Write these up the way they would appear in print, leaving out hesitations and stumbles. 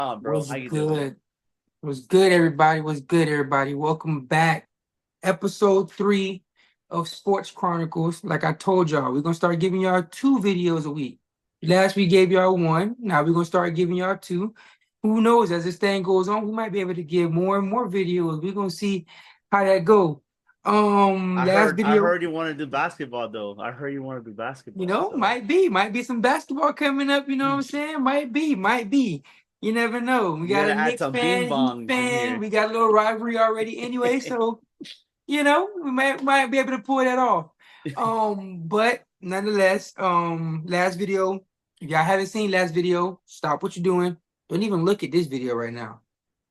Bro, Was how you doing? good. Was good, everybody. Was good, everybody. Welcome back. Episode 3 of Sports Chronicles. Like I told y'all, we're gonna start giving y'all 2 videos a week. Last we gave y'all one. Now we're gonna start giving y'all 2. Who knows? As this thing goes on, we might be able to give more and more videos. We're gonna see how that go. I Last heard I video, heard you want to do basketball though. I heard you want to do you basketball. know, So might be some basketball coming up, you know what I'm saying? Might be. You never know. We you got gotta a add Knicks some bean fan, Heat bongs in fan, here. we got a little rivalry already anyway, so we might be able to pull that off. But nonetheless, last video, if y'all haven't seen last video, stop what you're doing. Don't even look at this video right now.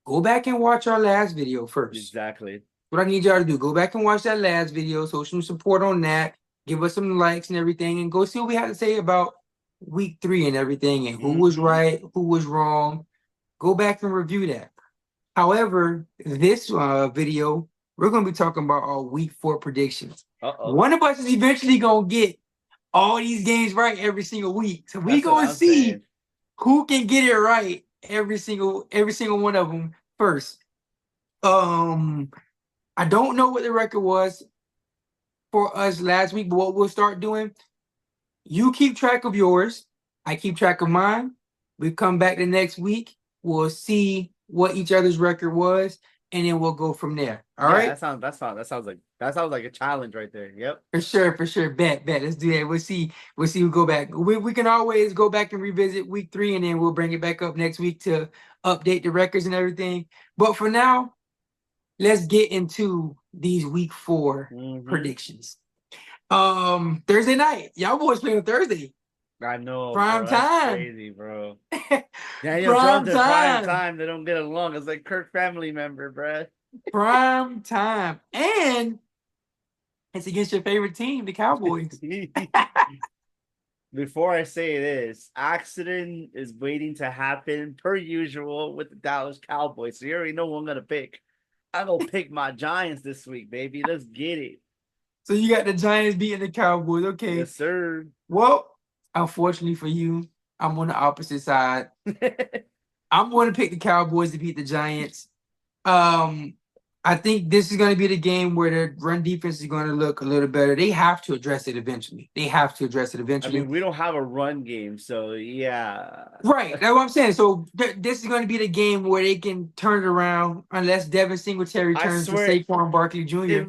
Go back and watch our last video first. Exactly. What I need y'all to do, go back and watch that last video, show some support on that, give us some likes and everything, and go see what we had to say about week 3 and everything, and who was Mm-hmm. right, who was wrong. Go back and review that. However, this video, we're going to be talking about our week 4 predictions. Uh-oh. One of us is eventually going to get all these games right every single week. So we That's what going to I'm see saying. who can get it right every single one of them first. Um, I don't know what the record was for us last week, but what we'll start doing, you keep track of yours, I keep track of mine. We come back the next week, we'll see what each other's record was, and then we'll go from there. All Yeah, right? that sounds like a challenge right there. Yep. For sure, for sure. Bet. Let's do that. We'll see who go back. We can always go back and revisit week 3, and then we'll bring it back up next week to update the records and everything. But for now, let's get into these week 4 Mm-hmm. predictions. Thursday night. Y'all boys play on Thursday. I know, Prime bro. That's time. crazy, bro. Daniel Prime Jones and Prime time. Time, they don't get along. It's like Kirk family member, bro. Prime time. And it's against your favorite team, the Cowboys. Before I say this, accident is waiting to happen per usual with the Dallas Cowboys. So you already know who I'm gonna pick. I'm gonna pick my Giants this week, baby. Let's get it. So you got the Giants beating the Cowboys. Okay. Yes, sir. Well, unfortunately for you, I'm on the opposite side. I'm going to pick the Cowboys to beat the Giants. Um, I think this is going to be the game where the run defense is going to look a little better. They have to address it eventually. They have to address it I mean, eventually. we don't have a run game, so yeah. Right, that's what I'm saying. So this is going to be the game where they can turn it around unless Devin Singletary I turns to swear, Saquon Barkley Jr.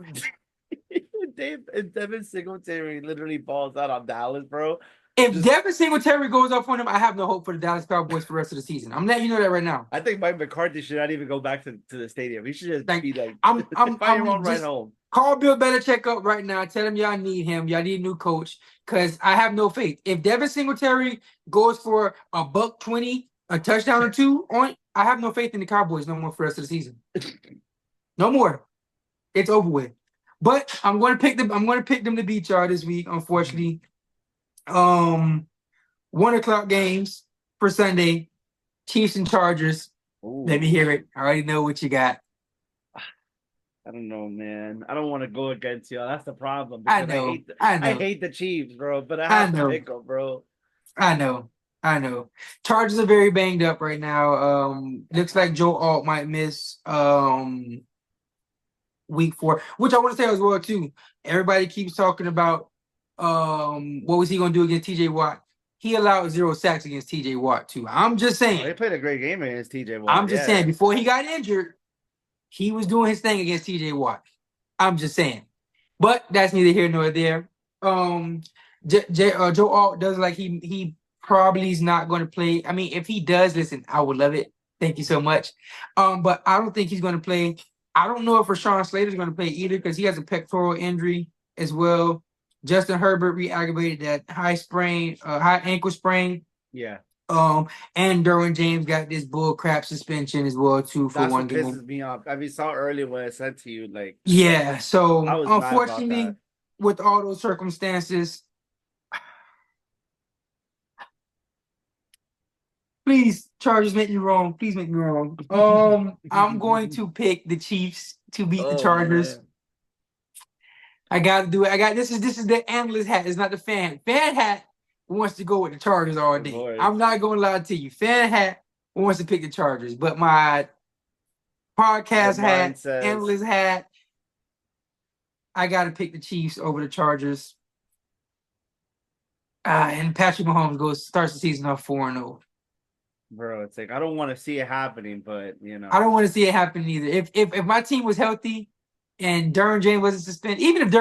if if Devin Singletary literally falls out on Dallas, bro, If just Devin Singletary goes up on him, I have no hope for the Dallas Cowboys for the rest of the season. I'm letting you know that right now. I think Mike McCarthy should not even go back to the stadium. He should just Like be like, find your I'm own right just home. call Bill Belichick up right now. Tell him y'all need him. Y'all need a new coach because I have no faith. If Devin Singletary goes for a buck 20, a touchdown or two on, I have no faith in the Cowboys no more for the rest of the season. No more. It's over with. But I'm going to pick them. I'm going to pick them to beat y'all this week. Unfortunately, um, 1 o'clock games for Sunday. Chiefs and Chargers. Let me Ooh. hear it. I already know what you got. I don't know, man. I don't want to go against you. That's the problem I because I know. hate the, I I know. hate the Chiefs, bro. But I I have to know. pick them, bro. I know. I know. Chargers are very banged up right now. Looks like Joe Alt might miss week 4, which I want to say as well too. Everybody keeps talking about what was he gonna do against TJ Watt? He allowed 0 sacks against TJ Watt too. I'm just Oh, he saying. played a great game against TJ I'm Watt. just saying Yeah. before he got injured, he was doing his thing against TJ Watt. I'm just saying. But that's neither here nor there. Um, Joe Alt does like he probably is not going to play. I mean, if he does, listen, I would love it. Thank you so much. But I don't think he's going to play. I don't know if Rashawn Slater is going to play either because he has a pectoral injury as well. Justin Herbert re-aggravated that high ankle sprain. Yeah. And Derwin James got this bull crap suspension as well too for That's one what game. pisses me off. I mean, saw earlier what I said to you. Like, Yeah, I so was mad about unfortunately, that. with all those circumstances, please, Chargers, make me wrong. Please make me wrong. I'm going to pick the Chiefs to beat the Oh Chargers. man. I got to do it. I got this is the analyst hat. It's not the fan. Fan hat wants to go with the Chargers all Of day. course. I'm not going to lie to you. Fan hat wants to pick the Chargers, but my Your podcast mind hat, says, analyst hat, I got to pick the Chiefs over the Chargers. And Patrick Mahomes starts the season off 4-0. bro, it's like I don't want to see it happening, but I don't want to see it happen either. If my team was healthy and Derwin James wasn't suspended, even if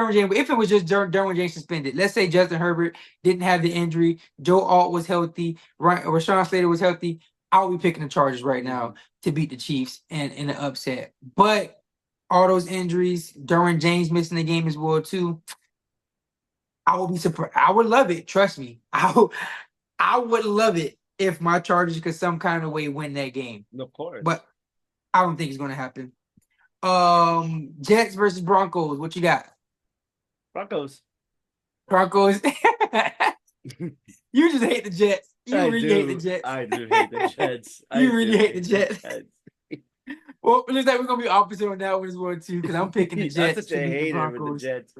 it was just Derwin James suspended, let's say Justin Herbert didn't have the injury, Joe Alt was healthy, Rashawn Slater was healthy, I'll be picking the Chargers right now to beat the Chiefs and in an upset. But all those injuries, Derwin James missing the game as well too. I would be surprised. I would love it. Trust me. I would love it if my Chargers could some kind of way win that game. of course. But I don't think it's going to happen. Jets versus Broncos. What you got? Broncos. Broncos. You just hate the Jets. You really hate the Jets. I do hate the Jets. You really hate the Jets. Well, it looks like we're gonna be opposite on that one as well too, because I'm picking the Jets. I'm such a hater with the Jets.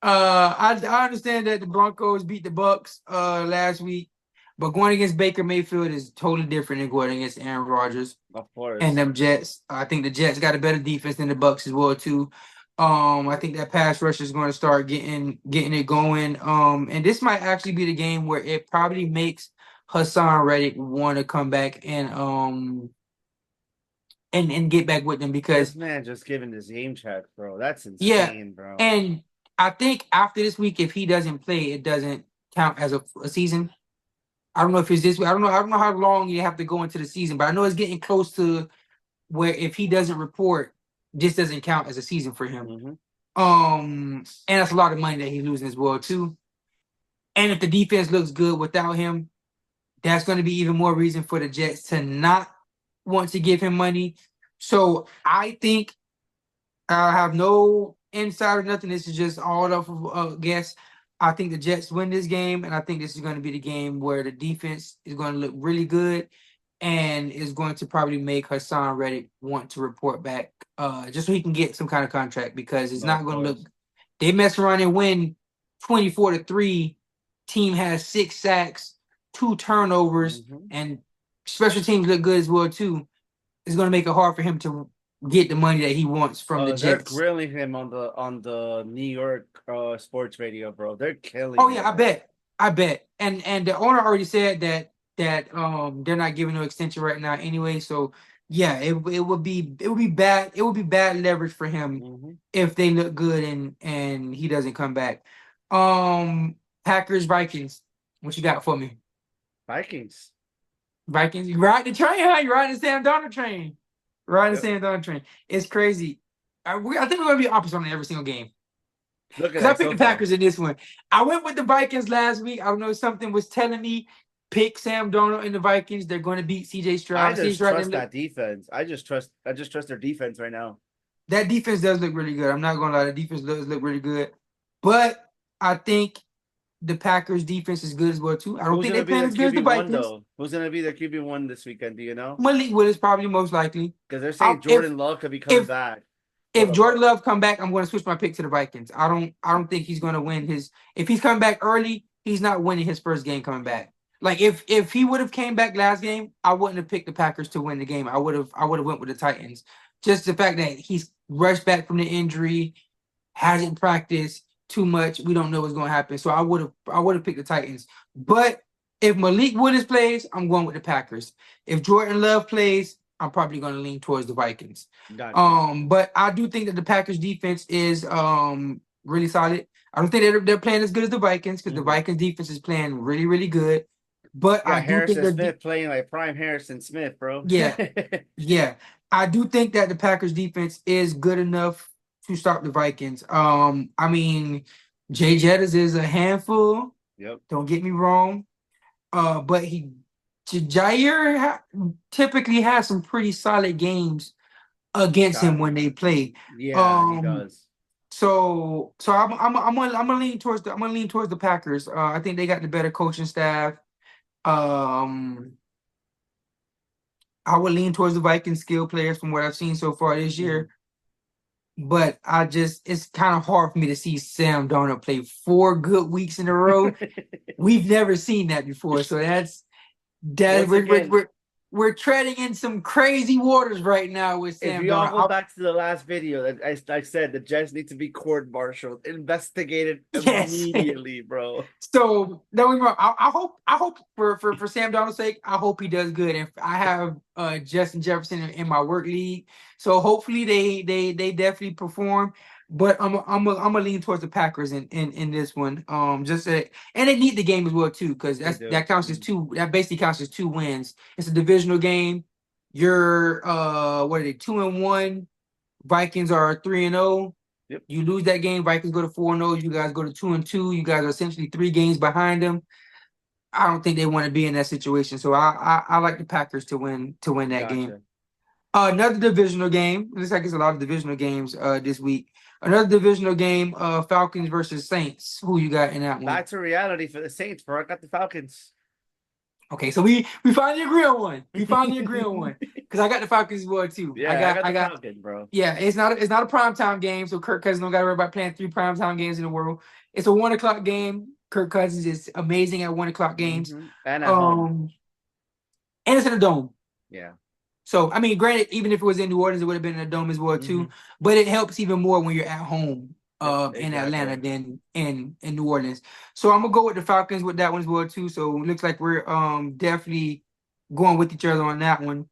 I understand that the Broncos beat the Bucks last week, but going against Baker Mayfield is totally different than going against Aaron Rodgers. Of course. And them Jets. I think the Jets got a better defense than the Bucks as well too. I think that pass rush is going to start getting it going. And this might actually be the game where it probably makes Hassan Reddick want to come back and get back with them, because this man just giving this game check, bro. That's insane, bro. And I think after this week, if he doesn't play, it doesn't count as a season. I don't know if it's this week. I don't know how long you have to go into the season, but I know it's getting close to where if he doesn't report, this doesn't count as a season for him. And that's a lot of money that he's losing as well too. And if the defense looks good without him, that's going to be even more reason for the Jets to not want to give him money. So I think I have no insight or nothing. This is just all off of guess. I think the Jets win this game, and I think this is going to be the game where the defense is going to look really good and is going to probably make Hassan Reddick want to report back just so he can get some kind of contract, because it's not going to look – they mess around and win 24-3. Team has 6 sacks, 2 turnovers, and special teams look good as well too. It's going to make it hard for him to get the money that he wants from the Jets. They're grilling him on the New York sports radio, bro. They're killing. Oh yeah, I bet. And the owner already said that they're not giving no extension right now anyway. So yeah, it would be bad. It would be bad leverage for him if they look good and he doesn't come back. Packers, Vikings. What you got for me? Vikings. You ride the train, huh? You ride the Sam Darnold train. Sam Darnold train. It's crazy. I think we're going to be opposite on every single game. Because I picked the Packers in this one. I went with the Vikings last week. I don't know, something was telling me pick Sam Darnold and the Vikings. They're going to beat CJ Stroud. I just trust that defense. I just trust their defense right now. That defense does look really good. I'm not going to lie. The defense does look really good. But I think the Packers defense is good as well too. I don't think they're playing as good as the Vikings. Who's going to be their QB1 this weekend? Do you know? Malik Willis probably most likely. Because they're saying Jordan Love could be coming back. If Jordan Love come back, I'm going to switch my pick to the Vikings. I don't think he's going to win his. If he's coming back early, he's not winning his first game coming back. Like if he would have came back last game, I wouldn't have picked the Packers to win the game. I would have went with the Titans. Just the fact that he's rushed back from the injury, hasn't practiced too much. We don't know what's going to happen. So I would have picked the Titans. But if Malik Willis plays, I'm going with the Packers. If Jordan Love plays, I'm probably going to lean towards the Vikings. Gotcha. But I do think that the Packers defense is really solid. I don't think they're playing as good as the Vikings, because the Vikings defense is playing really, really good. But I do think Smith playing like prime Harrison Smith, bro. Yeah. Yeah. I do think that the Packers defense is good enough to stop the Vikings. I mean, Jay Jettis is a handful. Yep. Don't get me wrong. But Jair typically has some pretty solid games against him when they play. Yeah, he does. So I'm gonna lean towards the Packers. I think they got the better coaching staff. I would lean towards the Vikings skill players from what I've seen so far this year. But it's kind of hard for me to see Sam Darnold play 4 good weeks in a row. We've never seen that before. So we're treading in some crazy waters right now with If Sam you all Darnold. go back to the last video that I said, the Jets need to be court-martialed, investigated Yes. immediately, bro. So no, I hope for Sam Donald's sake, I hope he does good. And I have Justin Jefferson in my work league, so hopefully they definitely perform. But I'm gonna lean towards the Packers in this one. And they need the game as well too, because They do. that counts as two. That basically counts as two wins. It's a divisional game. You're what are they, 2-1? Vikings are 3-0. Yep. You lose that game, Vikings go to 4-0. You guys go to 2-2. You guys are essentially 3 games behind them. I don't think they want to be in that situation. So I like the Packers to win that game. Gotcha. Another divisional game. Looks like it's a lot of divisional games this week. Another divisional game, Falcons versus Saints. Who you got in that one? Back to reality for the Saints, bro. I got the Falcons. Okay, so we finally agree on one. We finally agree on one. Because I got the Falcons as well too. Yeah, I got the Falcons, bro. Yeah, it's not a primetime game, so Kirk Cousins don't got to worry about playing 3 primetime games in the world. It's a 1 o'clock game. Kirk Cousins is amazing at 1 o'clock games. And at home. And it's in a dome. Yeah. So I mean, granted, even if it was in New Orleans, it would have been in a dome as well too. But it helps even more when you're at home in Atlanta than in New Orleans. So I'm gonna go with the Falcons with that one as well too. So it looks like we're definitely going with each other on that one.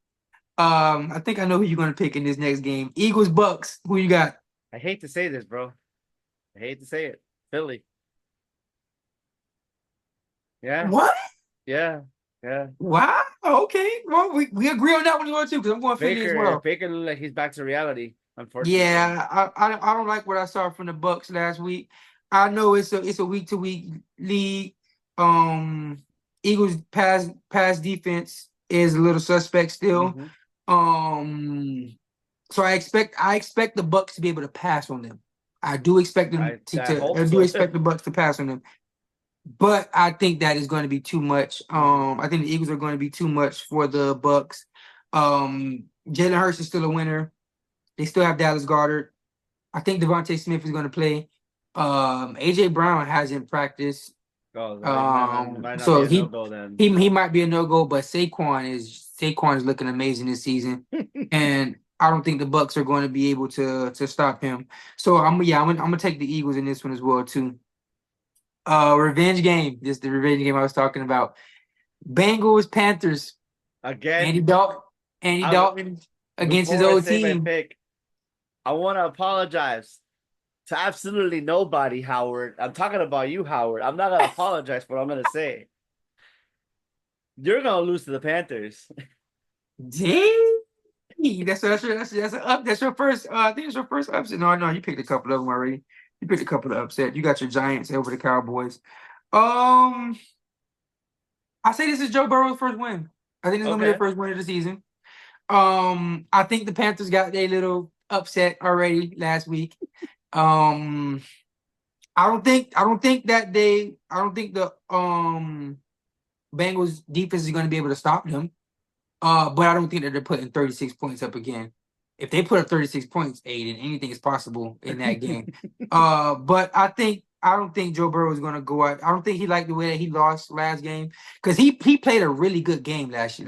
I think I know who you're gonna pick in this next game. Eagles, Bucks. Who you got? I hate to say this, bro. I hate to say it. Philly. Yeah. What? Yeah. Yeah. Wow. Okay. Well, we agree on that one as well too, because I'm going Philly as well. Baker looked like he's back to reality, unfortunately. Yeah, I don't like what I saw from the Bucks last week. I know it's a week to week league. Eagles pass defense is a little suspect still. So I expect the Bucks to be able to pass on them. I do expect them expect the Bucks to pass on them. But I think that is going to be too much. I think the Eagles are going to be too much for the Bucks. Jalen Hurts is still a winner. They still have Dallas Goedert. I think Devontae Smith is going to play. AJ Brown hasn't practiced. So he might be a no-go, but Saquon is looking amazing this season. And I don't think the Bucks are going to be able to stop him. So I'm gonna take the Eagles in this one as well too. Revenge game. This is the revenge game I was talking about. Bengals, Panthers. Again. Andy Dalton against his old team. I want to apologize to absolutely nobody, Howard. I'm talking about you, Howard. I'm not going to apologize for what I'm going to say. You're going to lose to the Panthers. Dang. That's your first. I think it's your first upset. No, you picked a couple of them already. You picked a couple of upset. You got your Giants over the Cowboys. I say this is Joe Burrow's first win. I think it's gonna be their first win of the season. I think the Panthers got their little upset already last week. I don't think the Bengals defense is going to be able to stop them. But I don't think that they're putting 36 points up again. If they put up 36 points, Aiden, anything is possible in that game. But I don't think Joe Burrow is going to go out. I don't think he liked the way that he lost last game, because he played a really good game last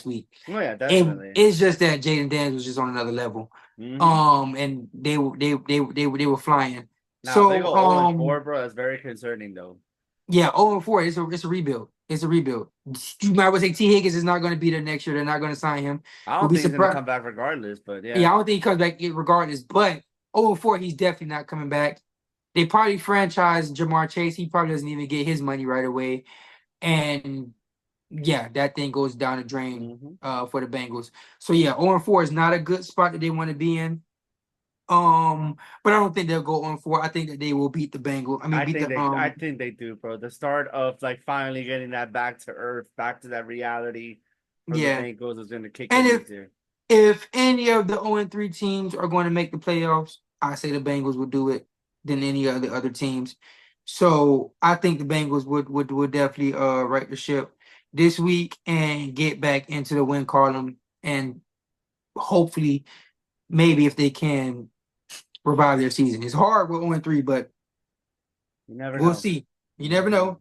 week. Oh yeah, definitely. And it's just that Jaden Daniels was just on another level. And they were flying. Now, so they go 0-4, bro. That's very concerning, though. Yeah, 0-4. It's a rebuild. It's a rebuild. You might well say T. Higgins is not going to be there next year. They're not going to sign him. I don't think he's going to come back regardless, but yeah. Yeah, I don't think he comes back regardless. But 0-4, he's definitely not coming back. They probably franchise Jamar Chase. He probably doesn't even get his money right away. And yeah, that thing goes down the drain for the Bengals. So yeah, 0-4 is not a good spot that they want to be in. But I don't think they'll go 0-4. I think that they will beat the Bengals. I think they do, bro. The start of like finally getting that back to earth, back to that reality for the Bengals is going to kick in. If any of the 0-3 teams are going to make the playoffs, I say the Bengals will do it than any of the other teams. So I think the Bengals would definitely right the ship this week and get back into the win column, and hopefully, maybe if they can, revive their season. It's hard with 0-3, but we'll see. You never know.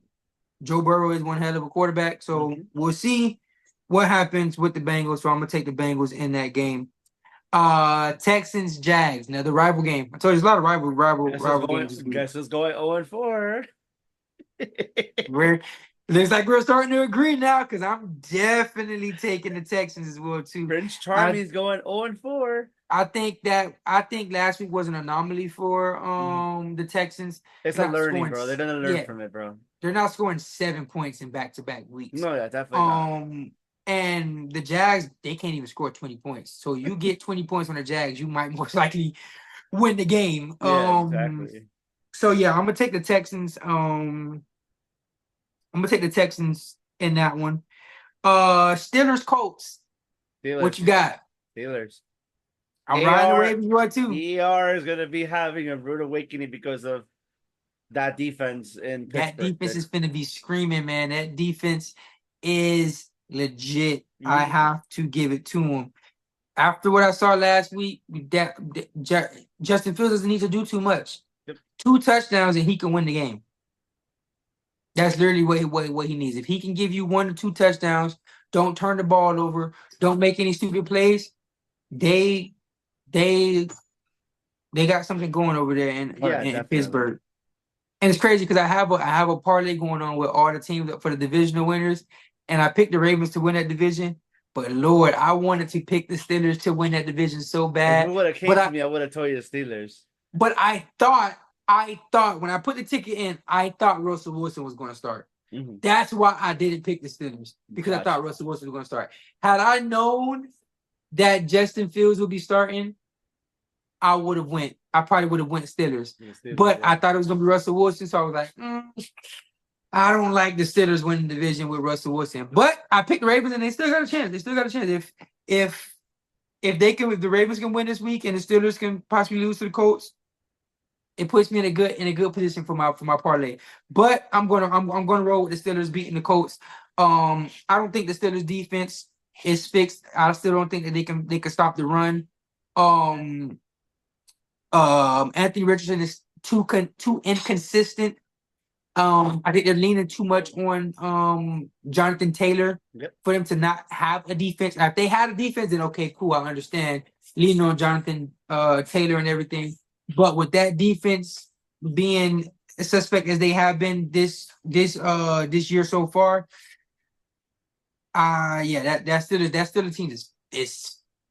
Joe Burrow is one hell of a quarterback, so we'll see. what happens with the Bengals. So I'm gonna take the Bengals in that game. Texans Jags. Now the rival game. I told you there's a lot of rival games this week. Guess who's going 0-4. We're looks like we're starting to agree now because I'm definitely taking the Texans as well too. Prince I Charming's going 0-4. I think last week was an anomaly for Mhm. the Texans. It's They're a not learning, scoring. bro. They're gonna learn Yeah, from it, bro. they're not scoring 7 points in back-to-back weeks. No, yeah, definitely not. Um, and the Jags, they can't even score 20 points. So you get 20 points on the Jags, you might most likely win the game. Yeah, exactly. So yeah, I'm gonna take the Texans. I'm gonna take the Texans in that one. Steelers Colts. What you Steelers. got? Steelers. I'm riding the AR wave. You are too. ER is gonna be having a rude awakening because of that defense in That Pittsburgh. defense is gonna be screaming, man. That defense is legit. I Mhm. have to give it to them. After what I saw last week, Justin Fields doesn't need to do too much. Yep. 2 touchdowns and he can win the game. That's literally what he needs. If he can give you 1 or 2 touchdowns, don't turn the ball over, don't make any stupid plays. They they they got something going over there Yeah, in definitely. Pittsburgh. And it's crazy because I have a parlay going on with all the teams for the divisional winners, and I picked the Ravens to win that division. But Lord, I wanted to pick the Steelers to win that division so If it bad. would have But came to I me, I would have told you the Steelers. but I thought when I put the ticket in, I thought Russell Wilson was going to start. Mm-hmm. That's why I didn't pick the Steelers because I Gotcha. thought Russell Wilson was going to start. Had I known that Justin Fields would be starting, I would have went. I probably would have went Steelers. The Steelers, But I yeah. thought it was going to be Russell Wilson, so I was like, I don't like the Steelers winning the division with Russell Wilson. But I picked the Ravens, and they still got a chance. They still got a chance. If if the Ravens can win this week and the Steelers can possibly lose to the Colts, it puts me in a good position for my parlay. But I'm gonna roll with the Steelers beating the Colts. I don't think the Steelers defense is fixed. I still don't think that they can stop the run. Um, Anthony Richardson is too inconsistent. I think they're leaning too much on Jonathan Taylor Yep. for them to not have a defense. Now, if they had a defense, then okay, cool. I understand leaning on Jonathan Taylor and everything. But with that defense being a suspect as they have been this year so far, yeah, that's still a team is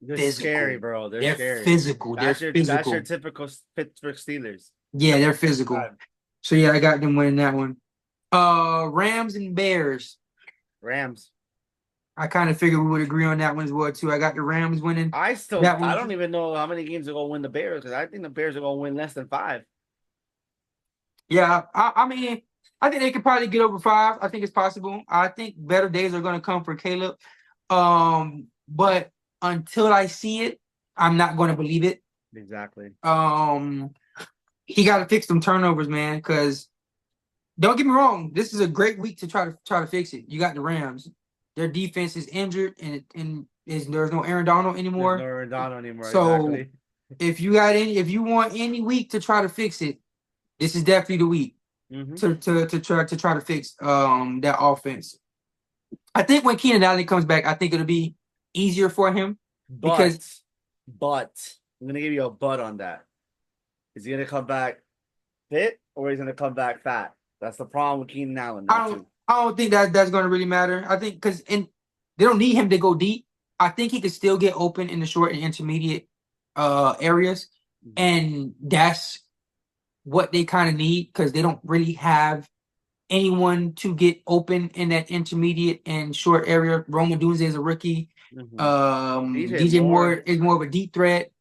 They're scary, physical. bro. They're They're scary. physical. They're That's your physical. typical Pittsburgh Steelers. Yeah, they're Every physical. time. So yeah, I got them winning that one. Rams and Bears. Rams. I kind of figured we would agree on that one as well too. I got the Rams winning that I one. don't even know how many games are gonna win the Bears because I think the Bears are gonna win less than 5. Yeah, I mean, I think they could probably get over 5. I think it's possible. I think better days are going to come for Caleb. But until I see it, I'm not going to believe it. Exactly. He got to fix some turnovers, man. Because don't get me wrong, this is a great week to try to fix it. You got the Rams. Their defense is injured, and there's no Aaron Donald There's no anymore. Rodano anymore. So Exactly. if you want any week to try to fix it, this is definitely the week Mm-hmm. to try to fix that offense. I think when Keenan Allen comes back, I think it'll be easier for him because But, but I'm gonna give you a but on that. Is he gonna come back fit or he's gonna come back fat? That's the problem with Keenan Allen now I don't too. I don't think that's going to really matter. I think because they don't need him to go deep. I think he could still get open in the short and intermediate areas, Mm-hmm. and that's what they kind of need because they don't really have anyone to get open in that intermediate and short area. Roma Dunze is a rookie. Mm-hmm. DJ DJ Moore Moore, is more of a deep threat.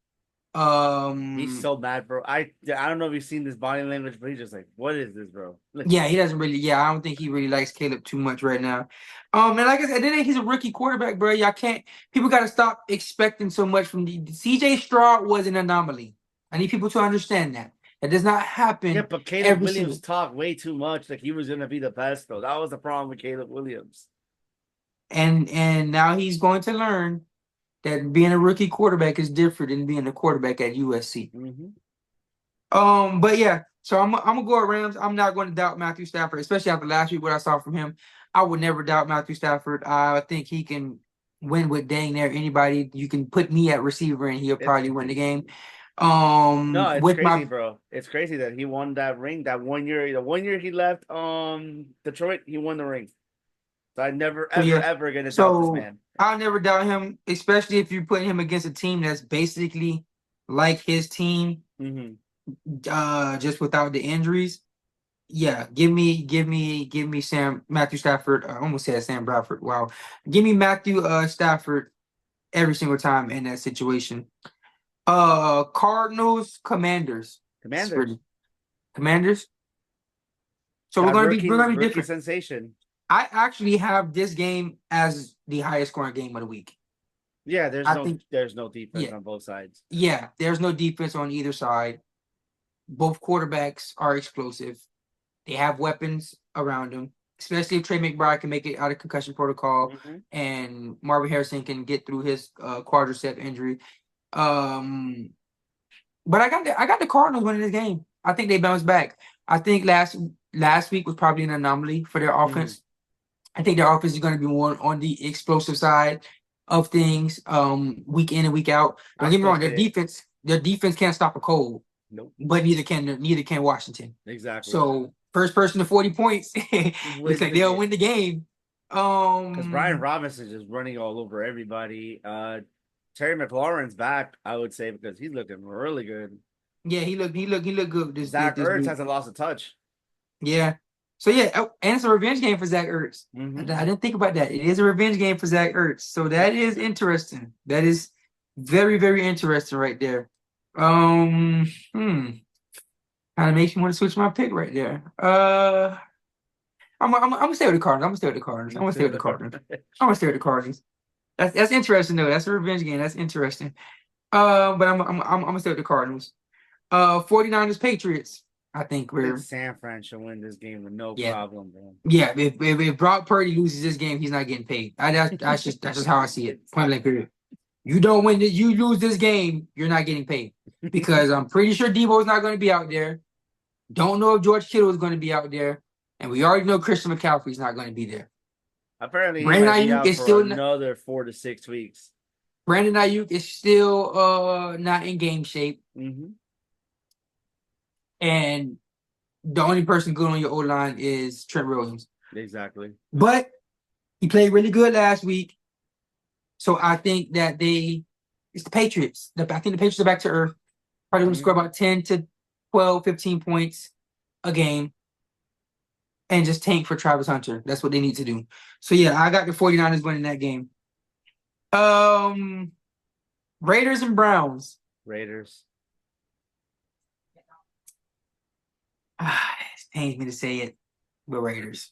he's so mad, bro. I don't know if you've seen this body language, but he's just like, what is this, bro? Like, Yeah, he doesn't really. Yeah, I don't think he really likes Caleb too much right now. And like I said, then he's a rookie quarterback, bro. Y'all can't. People got to stop expecting so much from the CJ Stroud was an anomaly. I need people to understand that. That does not yeah, happen but Caleb every Williams single. talked way too much. Like he was gonna be the best, though. That was the problem with Caleb Williams. And now he's going to learn that being a rookie quarterback is different than being a quarterback at USC. Mm-hmm. But yeah, so I'm gonna go at Rams. I'm not going to doubt Matthew Stafford, especially after last week what I saw from him. I would never doubt Matthew Stafford. I think he can. win with dang near anybody. You can put me at receiver and he'll It's probably win the game. no, it's With crazy, my bro. It's crazy that he won that ring that 1 year. The 1 year he left Detroit, he won the ring. So I never, so ever, yeah, ever gonna doubt this so man. I'll never doubt him, especially if you're putting him against a team that's basically like his team, Hmm. just without the injuries. Yeah, give me Sam Matthew Stafford. I almost said Sam Bradford. Wow, give me Matthew Stafford every single time in that situation. Cardinals, Commanders. It's Commanders. pretty Commanders. So That we're rookie gonna be rookie different. sensation. I actually have this game as the highest scoring game of the week. Yeah, I think there's no defense yeah, on both sides. yeah. There's no defense on either side. Both quarterbacks are explosive. They have weapons around them, especially if Trey McBride can make it out of concussion protocol Hmm. and Marvin Harrison can get through his quadricep injury. Um, but I got the Cardinals winning this game. I think they bounced back. I think last week was probably an anomaly for their Hmm. offense. I think their offense is going to be more on the explosive side of things, week in and week out. I Don't get me still wrong, say it. their defense can't stop a cold, Nope. but neither can Washington. Exactly. So first person to 40 points looks Wins like the they'll game. win the game. Because Brian Um, Robinson is just running all over everybody. Terry McLaurin's back, I would say, because he's looking really good. yeah, he looked good Zach this Ertz week. hasn't lost a touch. Yeah. So yeah, oh, and it's a revenge game for Zach Ertz. Hmm. I didn't think about that. It is a revenge game for Zach Ertz. So that Yep. is interesting. That is very, very interesting right there. Hmm. Kind of makes me want to switch my pick right there. I'm gonna stay with the Cardinals. I'm gonna stay with the Cardinals. I'm Me gonna stay with the too. Cardinals. I'm gonna stay with the Cardinals. That's interesting though. That's a revenge game. That's interesting. But I'm gonna stay with the Cardinals. 49ers Patriots. I think I think we're San Fran should win this game with no yeah. problem, bro. Yeah, if Brock Purdy loses this game, he's not getting paid. That's just how I see it. Point blank period. You don't win this, you lose this game, you're not getting paid. Because I'm pretty sure Debo's not going to be out there. Don't know if George Kittle is going to be out there. And we already know Christian McCaffrey's not going to be there. Apparently, he Brandon might be Ayuk out is for still not, another 4 to 6 weeks. Brandon Ayuk is still not in game shape. Hmm. And the only person good on your O line is Trent Williams. Exactly. But he played really good last week. So I think that it's the Patriots. I think the Patriots are back to earth. Probably going to score Hmm. about 10 to 12, 15 points a game and just tank for Travis Hunter. That's what they need to do. So yeah, I got the 49ers winning that game. Um, Raiders and Browns. Raiders. It pains me to say it, but Raiders.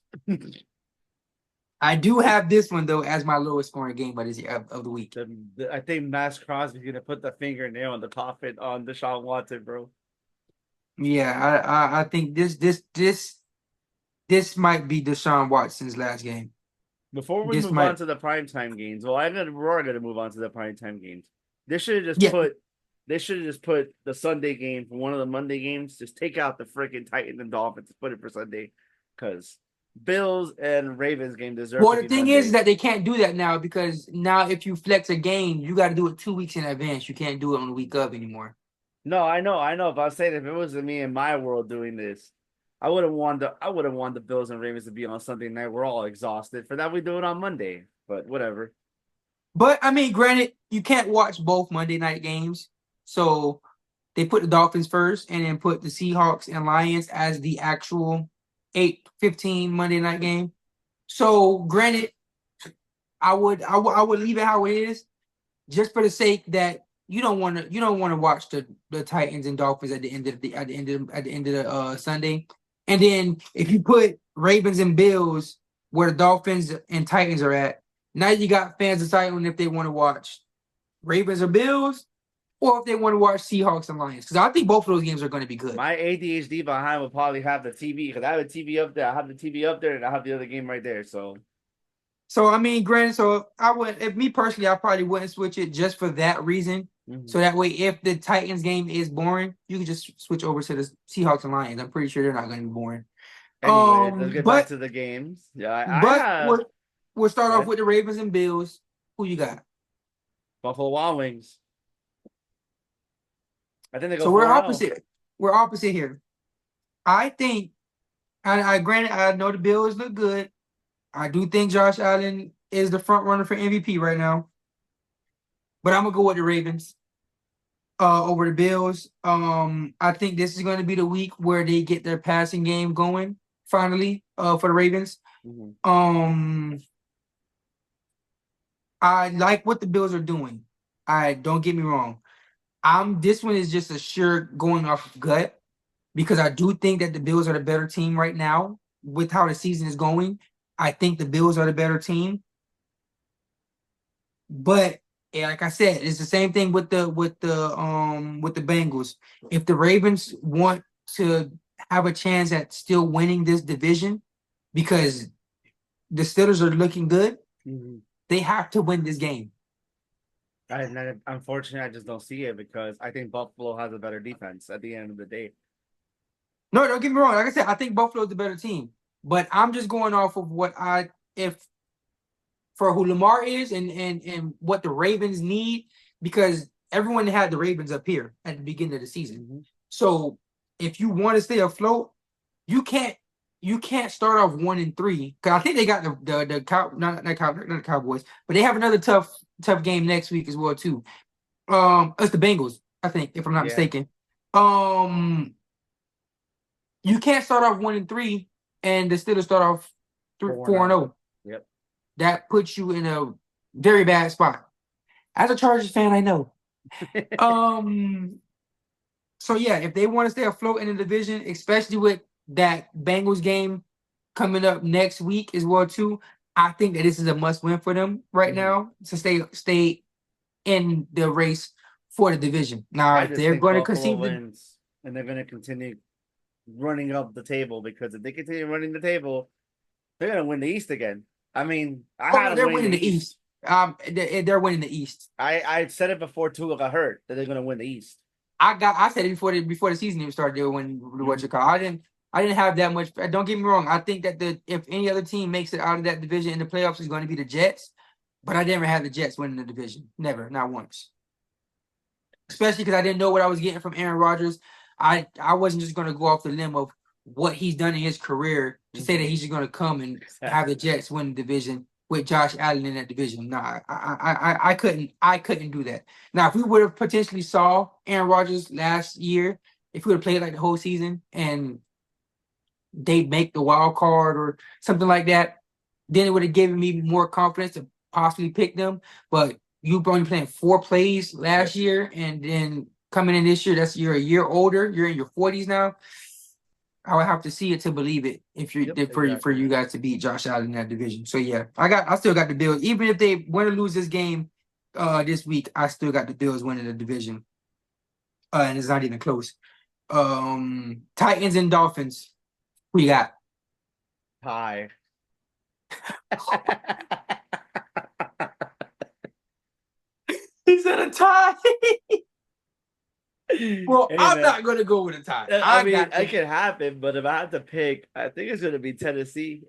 I do have this one though as my lowest scoring game of the week. I think Max Crosby's gonna put the fingernail on the coffin on Deshaun Watson, bro. Yeah, I think this might be Deshaun Watson's last game. Before we This move on might to the primetime games, well, we're gonna move on to the primetime games. They should have just yeah. put they should have just put the Sunday game for one of the Monday games. Just take out the freaking Titans and Dolphins, put it for Sunday, because Bills and Ravens game deserve Well, to the be thing is Monday. that they can't do that now because now if you flex a game, you got to do it 2 weeks in advance. You can't do it on the week of anymore. No, I know. If I was saying if it was me in my world doing this, I would have wanted the Bills and Ravens to be on Sunday night. We're all exhausted. For that, we do it on Monday. But whatever. But I mean, granted, you can't watch both Monday night games. So they put the Dolphins first and then put the Seahawks and Lions as the actual 8:15 Monday night game. So granted, I would leave it how it is just for the sake that you don't want to watch the Titans and Dolphins at the end of the Sunday. And then if you put Ravens and Bills where the Dolphins and Titans are at, now you got fans deciding if they want to watch Ravens or Bills or if they want to watch Seahawks and Lions. Because I think both of those games are going to be good. My ADHD behind will probably have the TV because I have a TV up there. I have the TV up there and I have the other game right there. So So I mean, granted, so I would, if me personally, I probably wouldn't switch it just for that reason. So mhm. that way, if the Titans game is boring, you can just switch over to the Seahawks and Lions. I'm pretty sure they're not going to be boring. Anyways, let's Um, get back but to the games. Yeah, I but have we'll start off what? with the Ravens and Bills. Who you got? Buffalo Wild Wings. I think they go So we're 4-0. opposite. We're opposite here. I think. I granted I know the Bills look good. I do think Josh Allen is the front runner for MVP right now, but I'm gonna go with the Ravens over the Bills. I think this is going to be the week where they get their passing game going finally for the Ravens. Mm-hmm. Um, I like what the Bills are doing. I don't get me wrong. This one is just a sure going off of gut because I do think that the Bills are the better team right now with how the season is going. I think the Bills are the better team. But like I said, it's the same thing with the Bengals. If the Ravens want to have a chance at still winning this division, because the Steelers are looking good, Mm-hmm. they have to win this game. Unfortunately, I just don't see it because I think Buffalo has a better defense at the end of the day. No, don't get me wrong. Like I said, I think Buffalo's the better team. But I'm just going off of what if for who Lamar is and what the Ravens need, because everyone had the Ravens up here at the beginning of the season. Mm-hmm. So if you want to stay afloat, you can't start off 1-3 because I think they got the cow not the Cowboys, but they have another tough game next week as well too. It's the Bengals, I think, if I'm not Yeah, mistaken. You can't start off 1-3 and the Steelers start off 4-0. 4-0. Yep. That puts you in a very bad spot. As a Chargers fan, I know. Um. So yeah, if they want to stay afloat in the division, especially with that Bengals game coming up next week as well too, I think that this is a must-win for them right Mm-hmm. now to stay in the race for the division. Now, I if just they're think going to Buffalo concede wins, and they're going to continue running up the table because if they continue running the table, they're going to win the East again. I mean, I oh had no, them they're winning winning the the East. East. They're winning the East. I said it before Tua got hurt that they're going to win the East. I said it before the season even started. They were winning what you Mm-hmm. call. I didn't have that much. Don't get me wrong. I think that if any other team makes it out of that division in the playoffs, is going to be the Jets. But I never had the Jets winning the division. Never, not once. Especially because I didn't know what I was getting from Aaron Rodgers. I wasn't just going to go off the limb of what he's done in his career to say that Mm-hmm. he's just going to come and have the Exactly. Jets win the division with Josh Allen in that division. Nah, I couldn't do that. Now, if we would have potentially saw Aaron Rodgers last year, if we would have played like the whole season and they make the wild card or something like that, then it would have given me more confidence to possibly pick them. But you only playing 4 plays last Yep. year, and then coming in this year, you're a year older. You're in your 40s now. I would have to see it to believe it if Yep. for Exactly. you guys to beat Josh Allen in that division. So yeah, I still got the Bills. Even if they win or lose this game this week, I still got the Bills winning the division. And it's not even close. Titans and Dolphins. Who you got? Hi. He said a tie. Well, Hey I'm man, not gonna go with a tie. I I mean, got it the can happen, but if I have to pick, I think it's gonna be Tennessee.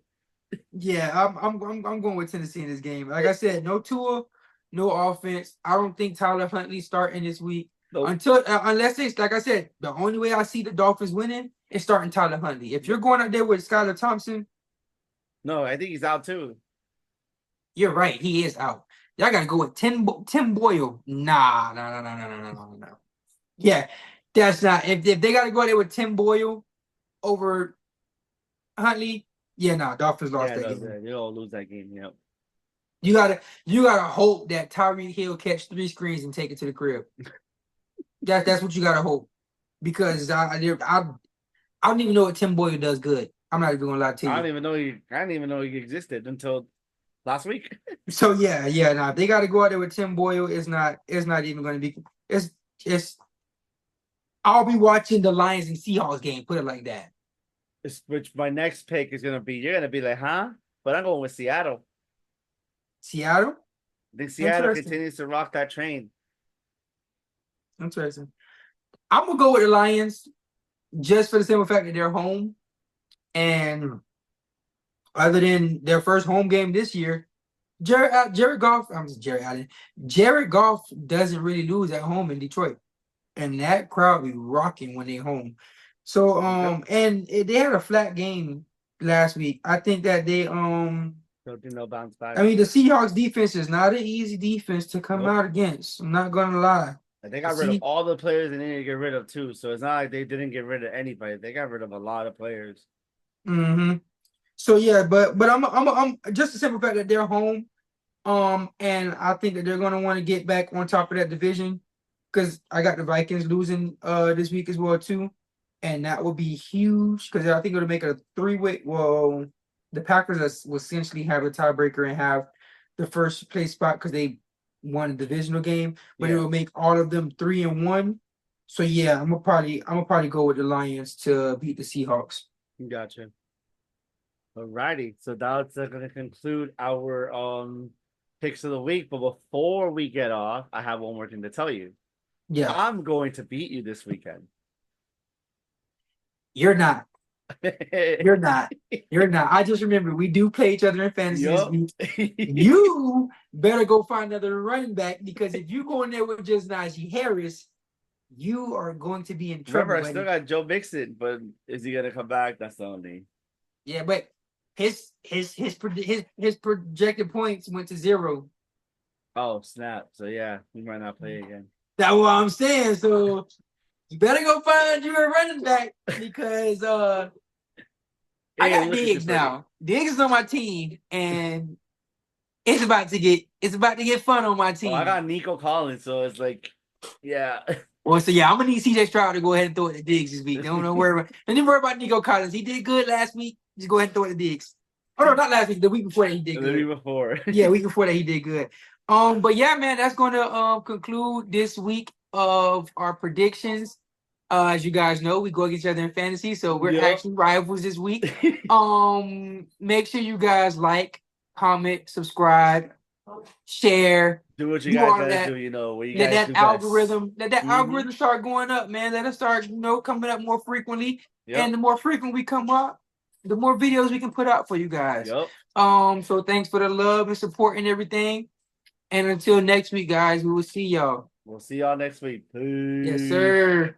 yeah. I'm going with Tennessee in this game. Like I said, no Tua, no offense. I don't think Tyler Huntley starting this week Nope. until unless it's like I said. The only way I see the Dolphins winning is starting Tyler Huntley. If you're going out there with Skylar Thompson, No, I think he's out too. you're right. He is out. Y'all gotta go with Tim Boyle. Nah, no, no, no, no, no, no, no, no. Yeah, that's not. If they gotta go there with Tim Boyle over Huntley, yeah, no, Dolphins lost Yeah, that no, game. they all lose that game. Yep. You gotta hope that Tyreek Hill catch 3 screens and take it to the crib. That's what you gotta hope because I don't even know what Tim Boyle does good. I'm not even gonna lie to you. I didn't even know he existed until last week. So yeah, no, if they gotta go out there with Tim Boyle, it's not even gonna be it's I'll be watching the Lions and Seahawks game, put it like that. Which my next pick is gonna be. You're gonna be like, huh? But I'm going with Seattle. Seattle? I think Seattle Interesting. continues to rock that train. Interesting. I'm gonna go with the Lions just for the simple fact that they're home. And other than their first home game this year, Jared Goff. I'm just Jared Allen. Jared Goff doesn't really lose at home in Detroit, and that crowd be rocking when they home. So Yep. they had a flat game last week. I think that Don't think they'll bounce back. I mean, the Seahawks defense is not an easy defense to come Nope. out against. I'm not gonna lie. And they The got rid of sea. all the players they needed to get rid of too. So it's not like they didn't get rid of anybody. They got rid of a lot of players. Mm-hmm. So yeah, but I'm just the simple fact that they're home. And I think that they're gonna want to get back on top of that division because I got the Vikings losing this week as well too, and that would be huge because I think it'll make a three-way. Well, the Packers will essentially have a tiebreaker and have the first place spot because they won a divisional game, but it Yeah, will make all of them 3-1. So yeah, I'm gonna probably go with the Lions to beat the Seahawks. gotcha. Alrighty. So that's gonna conclude our picks of the week. But before we get off, I have one more thing to tell you. Yeah, I'm going to beat you this weekend. you're not. You're not. You're not. I just remember we do play each other in fantasy this Yup. week. You better go find another running back because if you go in there with just Najee Harris, you are going to be in Remember, trouble, I still buddy. got Joe Mixon, but is he gonna come back? That's the only. Yeah, but his projected points went to 0. Oh, snap. So yeah, he might not play again. That's what I'm saying. So you better go find you a running back because I Hey, got look at you, Diggs Freddie. now. Diggs is on my team, and it's about to get fun on my Oh, I team. got Nico Collins, so it's like, yeah. Well, so yeah, I'm gonna need CJ Stroud to go ahead and throw it to Diggs this week. Don't worry about. Don't worry about Nico Collins. He did good last week. Just go ahead and throw it to Diggs. Oh no, not last week. The week before that he did The week good. before. Yeah, week before that he did good. But yeah, man, that's gonna conclude this week of our predictions. As you guys know, we go against each other in fantasy, so we're Yup. actually rivals this week. Make sure you guys like, comment, subscribe, share, Do what you do guys all of gotta that. do, what you Let guys that do best. algorithm, let that Mm-hmm. algorithm start going up, man. Let us start, coming up more frequently. And Yep. the more frequent we come up, the more videos we can put out for you guys. Yep. So thanks for the love and support and everything. And until next week, guys, we will see y'all. We'll see y'all next week. Yes, Peace. sir.